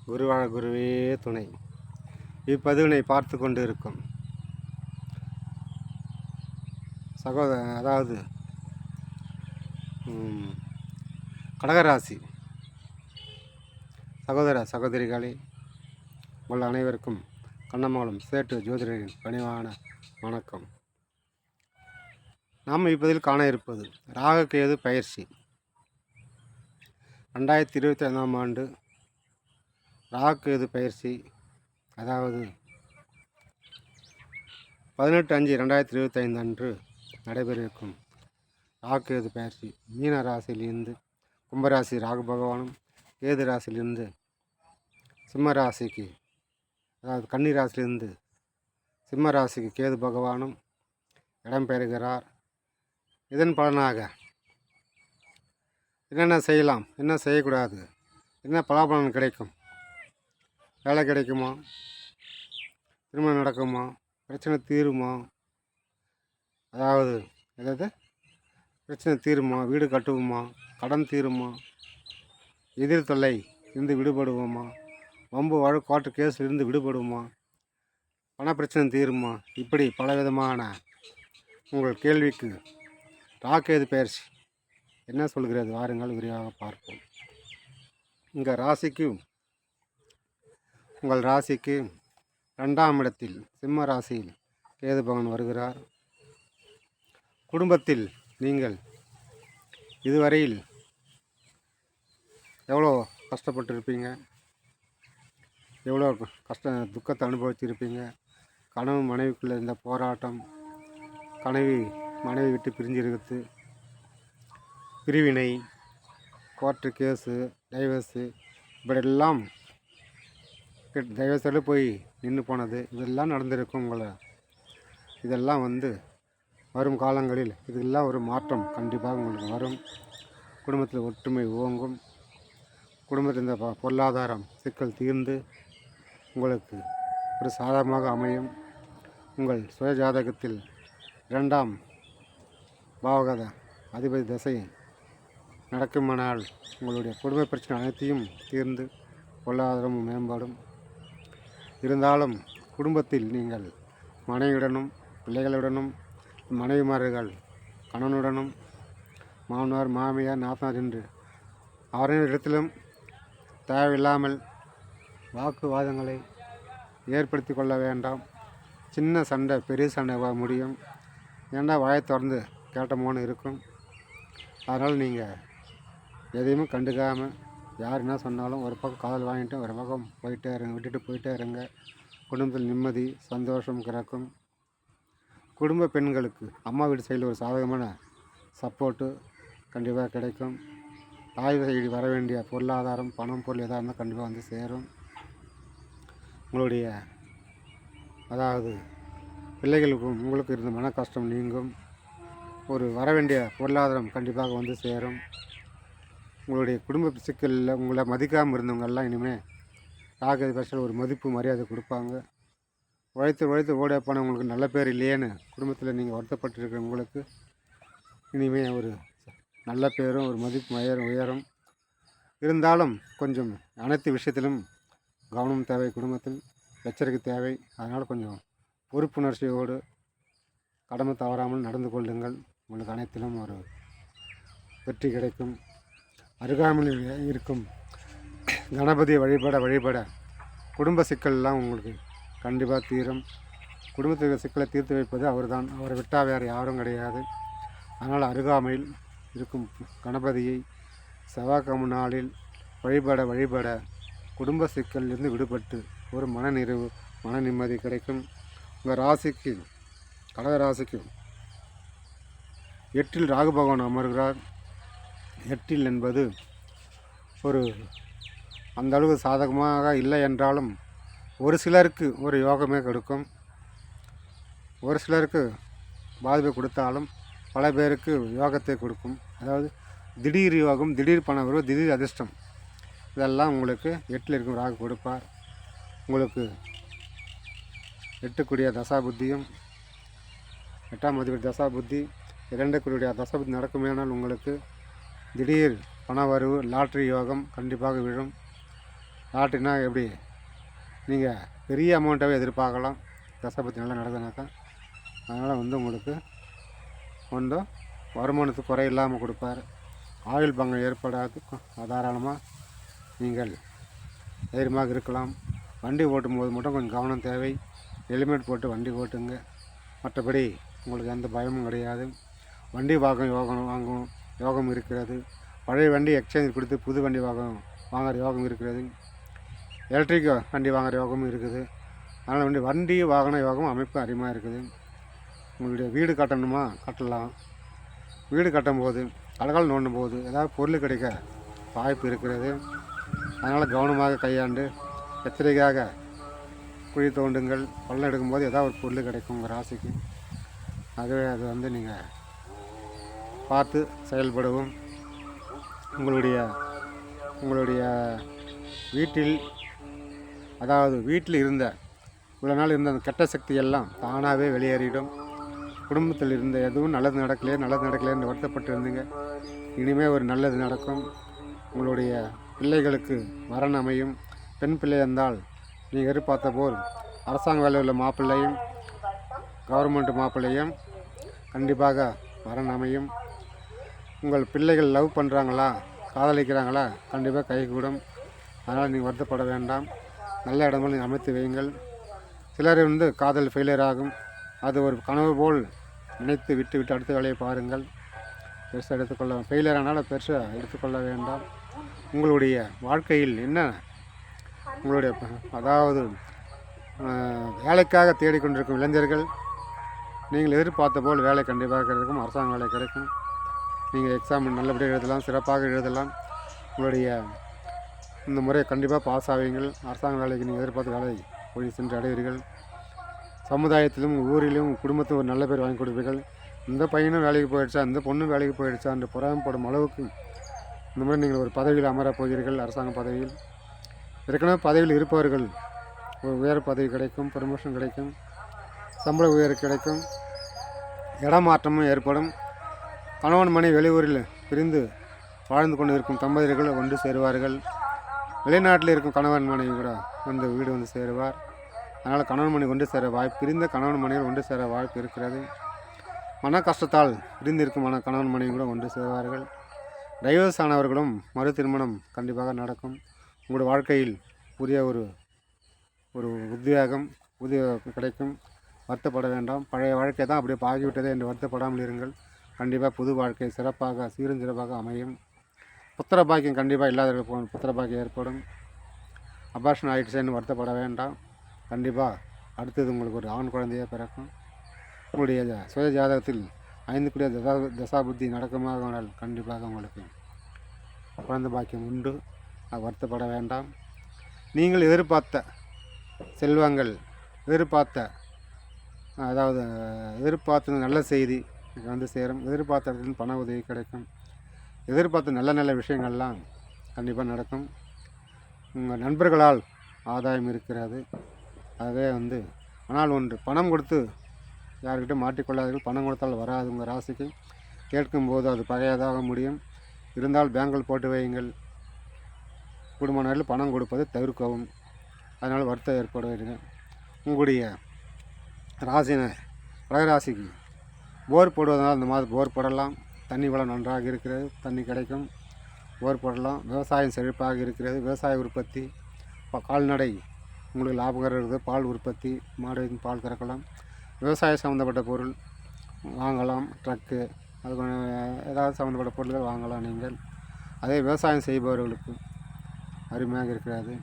குருவான குருவே துணை. இப்பதிவினை பார்த்து கொண்டு இருக்கும் அதாவது கடகராசி சகோதர சகோதரிகளே, உங்கள் அனைவருக்கும் கண்ணமங்கலம் சேட்டு ஜோதிடரின் பணிவான வணக்கம். நாம் இப்பதில் காண இருப்பது ராகுகேது பயிற்சி. 2025ஆம் ஆண்டு ராகுகேது பயிற்சி, அதாவது 18/5/2025 அன்று நடைபெறிருக்கும் ராகுகேது பயிற்சி மீன ராசியிலிருந்து கும்பராசி ராகு பகவானும், கேது ராசியிலிருந்து சிம்ம ராசிக்கு, அதாவது கன்னி ராசியிலிருந்து சிம்ம ராசிக்கு கேது பகவானும் இடம்பெறுகிறார். இதன் பலனாக என்னென்ன செய்யலாம், என்ன செய்யக்கூடாது, என்ன பலாபலன் கிடைக்கும், வேலை கிடைக்குமா, திருமணம் நடக்குமா, பிரச்சனை தீருமா, அதாவது பிரச்சனை தீருமா, வீடு கட்டுவோமா, கடன் தீருமா, எதிர் தொல்லை இருந்து விடுபடுவோமா, வம்பு வழக்கு கோர்ட்டு கேஸில் இருந்து விடுபடுவோமா, பணப்பிரச்சனை தீருமா, இப்படி பலவிதமான உங்கள் கேள்விக்கு ராகுகேது பயிற்சி என்ன சொல்கிறது, வாருங்கள் விரிவாக பார்ப்போம். உங்கள் ராசிக்கு 2ஆம் இடத்தில் சிம்ம ராசியில் கேது பகவான் வருகிறார். குடும்பத்தில் நீங்கள் இதுவரையில் எவ்வளோ கஷ்டப்பட்டுருப்பீங்க, எவ்வளோ துக்கத்தை அனுபவிச்சிருப்பீங்க. கணவன் மனைவிக்குள்ளே இருந்த போராட்டம், மனைவி விட்டு பிரிஞ்சிருக்கிறது, பிரிவினை, கோர்ட்டு கேஸு, டைவர்ஸு, இப்படியெல்லாம் டைவர்ஸோடு போய் நின்று போனது, இதெல்லாம் நடந்திருக்கும். இதெல்லாம் வரும் காலங்களில் இதெல்லாம் ஒரு மாற்றம் கண்டிப்பாக உங்களுக்கு வரும். குடும்பத்தில் ஒற்றுமை ஓங்கும். குடும்பத்தில் இந்த பொருளாதாரம் சிக்கல் தீர்ந்து உங்களுக்கு ஒரு சாதகமாக அமையும். உங்கள் சுய ஜாதகத்தில் 2ஆம் பாவக அதிபதி தசை நடக்குமானால் உங்களுடைய குடும்ப பிரச்சனை அனைத்தையும் தீர்ந்து பொருளாதாரமும் மேம்படும். இருந்தாலும் குடும்பத்தில் நீங்கள் மனைவியுடனும் பிள்ளைகளுடனும் மனைவிமார்கள் கணவனுடனும் மாமனார் மாமியார் நாத்தனார் என்று அவரிடத்திலும் தேவையில்லாமல் வாக்குவாதங்களை ஏற்படுத்தி கொள்ள வேண்டாம். சின்ன சண்டை பெரிய சண்டை முடியும். ஏன்னா வாயை திறந்து கேட்டமோன்னு இருக்கும். அதனால் நீங்கள் எதையுமே கண்டுக்காமல் யார் என்ன சொன்னாலும் ஒரு பக்கம் காதல் வாங்கிட்டு ஒரு பக்கம் விட்டுட்டு போயிட்டே இருங்க. குடும்பத்தில் நிம்மதி சந்தோஷம் கிடக்கும். குடும்ப பெண்களுக்கு அம்மா வீட்டு சைடில் ஒரு சாதகமான சப்போர்ட்டு கண்டிப்பாக கிடைக்கும். தாய் சைடு வர வேண்டிய பொருளாதாரம் பணம் பொருள் எதாக இருந்தால் கண்டிப்பாக சேரும். உங்களுடைய அதாவது பிள்ளைகளுக்கும் உங்களுக்கு இருந்த மன கஷ்டம் நீங்கும். ஒரு வர வேண்டிய பொருளாதாரம் கண்டிப்பாக சேரும். உங்களுடைய குடும்ப சிக்கலில் உங்களை மதிக்காமல் இருந்தவங்கெல்லாம் இனிமேல் ராகுகேது பயிற்சியில் ஒரு மதிப்பு மரியாதை கொடுப்பாங்க. உழைத்து ஓட போனவங்களுக்கு நல்ல பேர் இல்லையேன்னு குடும்பத்தில் நீங்கள் வருத்தப்பட்டிருக்கிற உங்களுக்கு இனிமேல் ஒரு நல்ல பேரும் ஒரு மதிப்பு உயரும். இருந்தாலும் கொஞ்சம் அனைத்து விஷயத்திலும் கவனம் தேவை, குடும்பத்தில் எச்சரிக்கை தேவை. அதனால் கொஞ்சம் பொறுப்புணர்ச்சியோடு கடமை தவறாமல் நடந்து கொள்ளுங்கள். உங்களுக்கு அனைத்திலும் ஒரு வெற்றி கிடைக்கும். அருகாமையில் இருக்கும் கணபதியை வழிபட குடும்ப சிக்கல்லாம் உங்களுக்கு கண்டிப்பாக தீரும். குடும்பத்தில் சிக்கலை தீர்த்து வைப்பது அவர்தான். அவரை விட்டால் வேறு யாரும் கிடையாது. அதனால் அருகாமையில் இருக்கும் கணபதியை செவ்வாய்க்கிழமை நாளில் வழிபட குடும்ப சிக்கலிலிருந்து விடுபட்டு ஒரு மனநிறைவு மன நிம்மதி கிடைக்கும். உங்கள் ராசிக்கு கடக ராசிக்கு 8இல் ராகு பகவான் அமர்கிறார். 8இல் என்பது ஒரு அந்த அளவு சாதகமாக இல்லை என்றாலும் ஒரு சிலருக்கு ஒரு யோகமே கொடுக்கும். ஒரு சிலருக்கு பாதிப்பை கொடுத்தாலும் பல பேருக்கு யோகத்தை கொடுக்கும். அதாவது திடீர் யோகம், திடீர் பண வரவு, திடீர் அதிர்ஷ்டம், இதெல்லாம் உங்களுக்கு 8இல் இருக்கும் ராகு கொடுப்பார். உங்களுக்கு 8க்குரிய தசாபுத்தியும் 8ஆம் அதிபதி தசாபுத்தி 2க்குரிய தசாபுத்தி நடக்குமேனால் உங்களுக்கு திடீர் பண வரவு லாட்ரி யோகம் கண்டிப்பாக விழும். லாட்ரினா எப்படி நீங்கள் பெரிய அமௌண்ட்டாகவே எதிர்பார்க்கலாம். தசாபுத்தி நல்லா நடக்குதுனாக்கா. அதனால் வந்து உங்களுக்கு கொஞ்சம் வருமானத்துக்கு குறை இல்லாமல் கொடுப்பார். ஆயுள் பங்கம் ஏற்படாது. தாராளமாக நீங்கள் தைரியமாக இருக்கலாம். வண்டி ஓட்டும்போது மட்டும் கொஞ்சம் கவனம் தேவை. ஹெல்மெட் போட்டு வண்டி ஓட்டுங்க. மற்றபடி உங்களுக்கு எந்த பயமும் கிடையாது. வண்டி வாங்கும் யோகம் இருக்கிறது. பழைய வண்டி எக்ஸ்சேஞ்ச் கொடுத்து புது வண்டி வாங்குகிற யோகம் இருக்கிறது. எலக்ட்ரிக் வண்டி வாங்குகிற யோகமும் இருக்குது. அதனால் வண்டி வாகன யோகம் அமைப்பு அதிகமாக இருக்குது. உங்களுடைய வீடு கட்டணுமா கட்டலாம். வீடு கட்டும்போது கலகால் நோண்டும் போது ஏதாவது பொருள் கிடைக்க வாய்ப்பு இருக்கிறது. அதனால் கவனமாக கையாண்டு எச்சரிக்கையாக குழி தோண்டுங்கள். பள்ளம் எடுக்கும்போது ஏதாவது ஒரு பொருள் கிடைக்கும் உங்கள் ராசிக்கு. ஆகவே அது வந்து நீங்கள் பார்த்து செயல்படவும். உங்களுடைய வீட்டில் அதாவது வீட்டில் இருந்த இவ்வளோ நாள் இருந்த அந்த கெட்ட சக்தி எல்லாம் தானாகவே வெளியேறிடும். குடும்பத்தில் இருந்த எதுவும் நல்லது நடக்கலைன்னு வருத்தப்பட்டு இருந்தீங்க. இனிமேல் ஒரு நல்லது நடக்கும். உங்களுடைய பிள்ளைகளுக்கு வரன் அமையும். பெண் பிள்ளை இருந்தால் நீங்கள் எதிர்பார்த்த போல் அரசாங்க வேலையில் உள்ள மாப்பிள்ளையும் கவர்மெண்ட் மாப்பிள்ளையும் கண்டிப்பாக வரன் அமையும். உங்கள் பிள்ளைகள் லவ் பண்ணுறாங்களா காதலிக்கிறாங்களா கண்டிப்பாக கைகூடும். அதனால் நீங்கள் வருத்தப்பட வேண்டாம். நல்ல இடங்கள் நீங்கள் அமைத்து வையுங்கள். சிலர் காதல் ஃபெயிலியர் ஆகும். அது ஒரு கனவு போல் நினைத்து விட்டு அடுத்த வேலையை பாருங்கள். பெருசாக எடுத்துக்கொள்ள ஃபெயிலியர் ஆனாலும் பெருசாக எடுத்துக்கொள்ள வேண்டாம். உங்களுடைய வாழ்க்கையில் என்ன உங்களுடைய அதாவது வேலைக்காக தேடிக்கொண்டிருக்கும் இளைஞர்கள் நீங்கள் எதிர்பார்த்த போல் வேலை கண்டிப்பாக கிடைக்கும். அரசாங்க வேலை கிடைக்கும். நீங்கள் எக்ஸாம் நல்லபடியாக எழுதலாம், சிறப்பாக எழுதலாம். உங்களுடைய இந்த முறை கண்டிப்பாக பாஸ் ஆவீங்கள். அரசாங்க வேலைக்கு நீங்கள் எதிர்பார்த்த வேலை போய் சென்று அடைவீர்கள். சமுதாயத்திலும் ஊரிலும் குடும்பத்தில் ஒரு நல்ல பேர் வாங்கி கொடுப்பீர்கள். இந்த பையனும் வேலைக்கு போயிடுச்சா, இந்த பொண்ணும் வேலைக்கு போயிடுச்சா என்று பொறாமப்படும் அளவுக்கு இந்த மாதிரி நீங்கள் ஒரு பதவியில் அமரப் போகிறீர்கள். அரசாங்க பதவியில் ஏற்கனவே பதவியில் இருப்பவர்கள் ஒரு உயர் பதவி கிடைக்கும், ப்ரமோஷன் கிடைக்கும், சம்பள உயர்வு கிடைக்கும், இடமாற்றமும் ஏற்படும். கணவன் மனைவி வெளியூரில் பிரிந்து வாழ்ந்து கொண்டு இருக்கும் தம்பதியர்கள் ஒன்று சேருவார்கள். வெளிநாட்டில் இருக்கும் கணவன் மனைவி கூட வீடு வந்து சேருவார். அதனால் கணவன் மனைவி ஒன்று சேர வாய்ப்பு, பிரிந்த கணவன் மனைவிகள் ஒன்று சேர வாய்ப்பு இருக்கிறது. மன கஷ்டத்தால் பிரிந்திருக்கும் கணவன் மனைவி கூட ஒன்று சேருவார்கள். டைவர்ஸ் ஆனவர்களும் மறு திருமணம் கண்டிப்பாக நடக்கும். உங்களுடைய வாழ்க்கையில் புதிய ஒரு உத்வேகம் கிடைக்கும். வருத்தப்பட வேண்டாம். பழைய வாழ்க்கை தான் அப்படியே பாகிவிட்டதே என்று வருத்தப்படாமல் இருங்கள். கண்டிப்பாக புது வாழ்க்கை சிறப்பாக சீரும் சிறப்பாக அமையும். புத்திர பாக்கியம் கண்டிப்பாக இல்லாதவர்கள் புத்திர பாக்கியம் ஏற்படும். அபார்ஷன் ஆகிடுச்சேன்னு வருத்தப்பட வேண்டாம். கண்டிப்பாக அடுத்தது உங்களுக்கு ஒரு ஆண் குழந்தையாக பிறக்கும். உங்களுடைய சுய ஜாதகத்தில் 5 கூடிய தசாபுத்தி நடக்குமானால் கண்டிப்பாக உங்களுக்கு குழந்தை பாக்கியம் உண்டு. வருத்தப்பட வேண்டாம். நீங்கள் எதிர்பார்த்த செல்வங்கள் எதிர்பார்த்த நல்ல செய்தி வந்து சேரும். எதிர்பார்த்த இடத்துல பண உதவி கிடைக்கும். எதிர்பார்த்த நல்ல விஷயங்கள்லாம் கண்டிப்பாக நடக்கும். உங்கள் நண்பர்களால் ஆதாயம் இருக்கிறது. அதே ஆனால் ஒன்று பணம் கொடுத்து யார்கிட்ட மாட்டிக்கொள்ளாதீர்கள். பணம் கொடுத்தால் வராது. உங்கள் ராசிக்கு கேட்கும்போது அது பகையதாக முடியும். இருந்தால் பேங்கில் போட்டு வையுங்கள். குடும்ப நாளில் பணம் கொடுப்பதை தவிர்க்கவும். அதனால் வருத்தம் ஏற்படுவீர்கள். உங்களுடைய கடகராசிக்கு போர் போடுவதனால் இந்த மாதிரி போர் போடலாம். தண்ணி வளம் நன்றாக இருக்கிறது. தண்ணி கிடைக்கும். போர் போடலாம். விவசாயம் செழிப்பாக இருக்கிறது. விவசாய உற்பத்தி, கால்நடை உங்களுக்கு லாபகரம் இருக்குது. பால் உற்பத்தி, மாடு பால் கறக்கலாம். விவசாயம் சம்மந்தப்பட்ட பொருள் வாங்கலாம். ட்ரக்கு அது ஏதாவது சம்மந்தப்பட்ட பொருட்கள் வாங்கலாம் நீங்கள். அதே விவசாயம் செய்பவர்களுக்கு அருமையாக இருக்கிறது.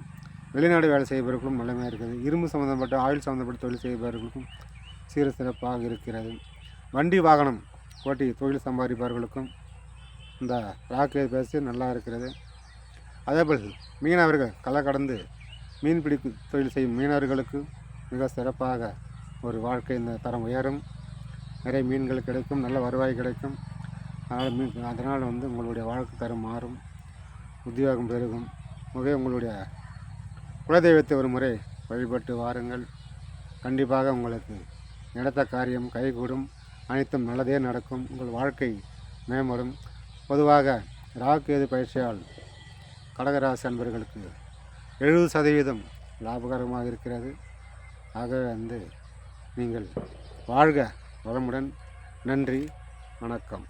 வெளிநாடு வேலை செய்பவர்களுக்கும் நல்லமையாக இருக்குது. இரும்பு சம்மந்தப்பட்ட ஆயில் சம்மந்தப்பட்ட தொழில் செய்பவர்களுக்கும் சீர சிறப்பாக இருக்கிறது. வண்டி வாகனம் ஓட்டி தொழில் சம்பாதிப்பவர்களுக்கும் இந்த ராக்கே பேசி நல்லா இருக்கிறது. அதேபோல் மீனவர்கள் களை கடந்து மீன்பிடி தொழில் செய்யும் மீனவர்களுக்கு மிக சிறப்பாக ஒரு வாழ்க்கை இந்த தரம் உயரும். நிறைய மீன்கள் கிடைக்கும். நல்ல வருவாய் கிடைக்கும். அதனால் உங்களுடைய வாழ்க்கை தரம் மாறும். உத்தியோகம் பெருகும். உங்களுடைய குலதெய்வத்தை ஒரு முறை வழிபட்டு வாருங்கள். கண்டிப்பாக உங்களுக்கு நினைத்த காரியம் கைகூடும். அனைத்தும் நல்லதே நடக்கும். உங்கள் வாழ்க்கை மேம்படும். பொதுவாக ராகு கேது பயிற்சியால் கடகராசி அன்பர்களுக்கு 70% லாபகரமாக இருக்கிறது. ஆகவே வந்து நீங்கள் வாழ்க வளமுடன். நன்றி, வணக்கம்.